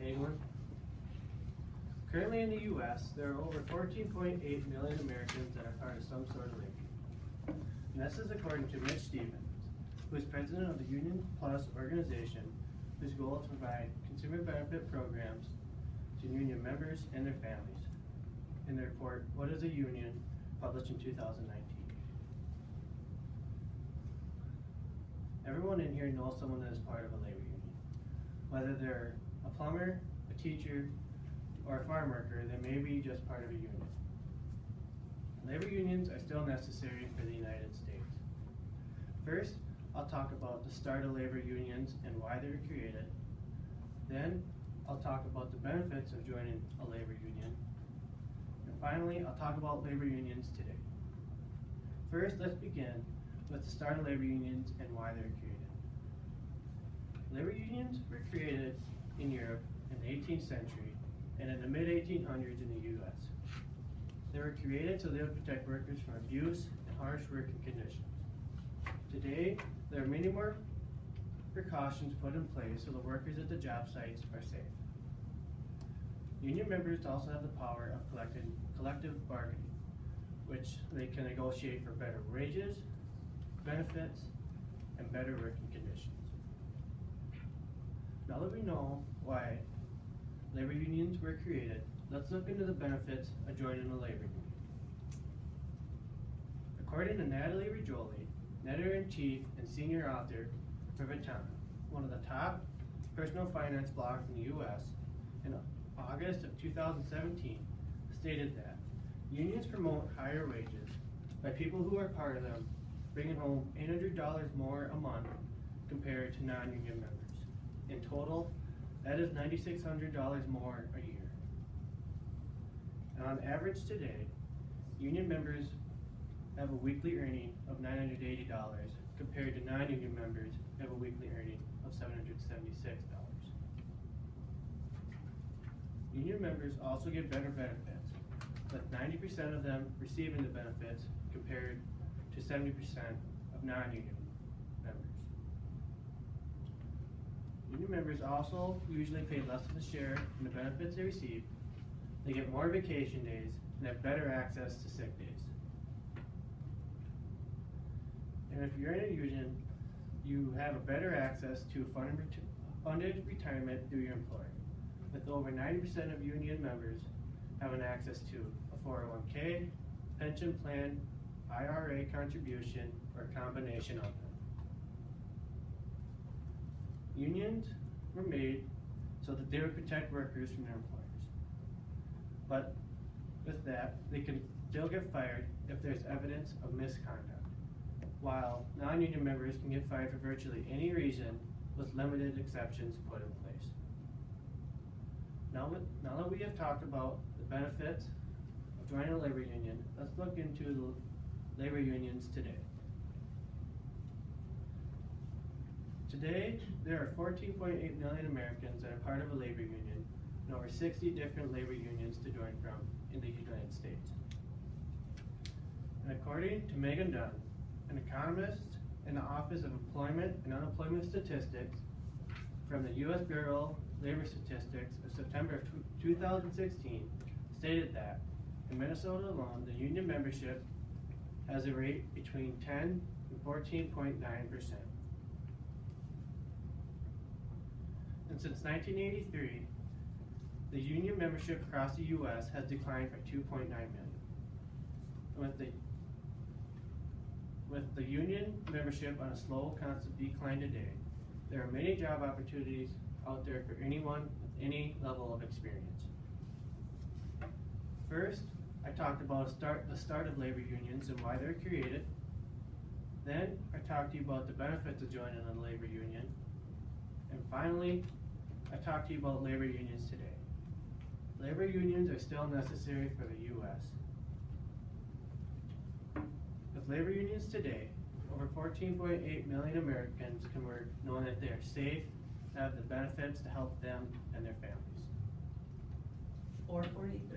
Haglund. Currently in the U.S., there are over 14.8 million Americans that are part of some sort of labor. And this is according to Mitch Stevens, who is president of the Union Plus organization, whose goal is to provide consumer benefit programs to union members and their families. In the report, What is a Union?, published in 2019. Everyone in here knows someone that is part of a labor union. Whether they're a plumber, a teacher, or a farm worker, they may be just part of a union. Labor unions are still necessary for the United States. First, I'll talk about the start of labor unions and why they were created. Then, I'll talk about the benefits of joining a labor union. And finally, I'll talk about labor unions today. First, let's begin with the start of labor unions and why they were created. Labor unions were created in Europe in the 18th century and in the mid-1800s in the U.S. They were created so they would protect workers from abuse and harsh working conditions. Today, there are many more precautions put in place so the workers at the job sites are safe. Union members also have the power of collective bargaining, which they can negotiate for better wages, benefits, and better working conditions. Now that we know why labor unions were created, let's look into the benefits of joining a labor union. According to Natalie Rigioli, editor-in-chief and senior author for Vitana, one of the top personal finance blogs in the U.S., in August of 2017, stated that unions promote higher wages by people who are part of them, bringing home $800 more a month compared to non-union members. In total, that is $9,600 more a year. And on average today, union members have a weekly earning of $980 compared to non-union members have a weekly earning of $776. Union members also get better benefits, with 90% of them receiving the benefits compared to 70% of non-union members. Union members also usually pay less of a share in the benefits they receive. They get more vacation days and have better access to sick days. And if you're in a union, you have a better access to funded retirement through your employer, with over 90% of union members having access to a 401k, pension plan, IRA contribution, or a combination of them. Unions were made so that they would protect workers from their employers. But with that, they can still get fired if there's evidence of misconduct, while non-union members can get fired for virtually any reason with limited exceptions put in place. Now that we have talked about the benefits of joining a labor union, let's look into the labor unions today. Today, there are 14.8 million Americans that are part of a labor union and over 60 different labor unions to join from in the United States. And according to Megan Dunn, an economist in the Office of Employment and Unemployment Statistics from the U.S. Bureau of Labor Statistics of September of 2016, stated that in Minnesota alone, the union membership has a rate between 10 and 14.9%. And since 1983, the union membership across the U.S. has declined by 2.9 million. With the union membership on a slow, constant decline today, there are many job opportunities out there for anyone with any level of experience. First, I talked about the start of labor unions and why they're created. Then, I talked to you about the benefits of joining a labor union. And finally, I talked to you about labor unions today. Labor unions are still necessary for the U.S. With labor unions today, over 14.8 million Americans can work knowing that they are safe, have the benefits to help them and their families. 443.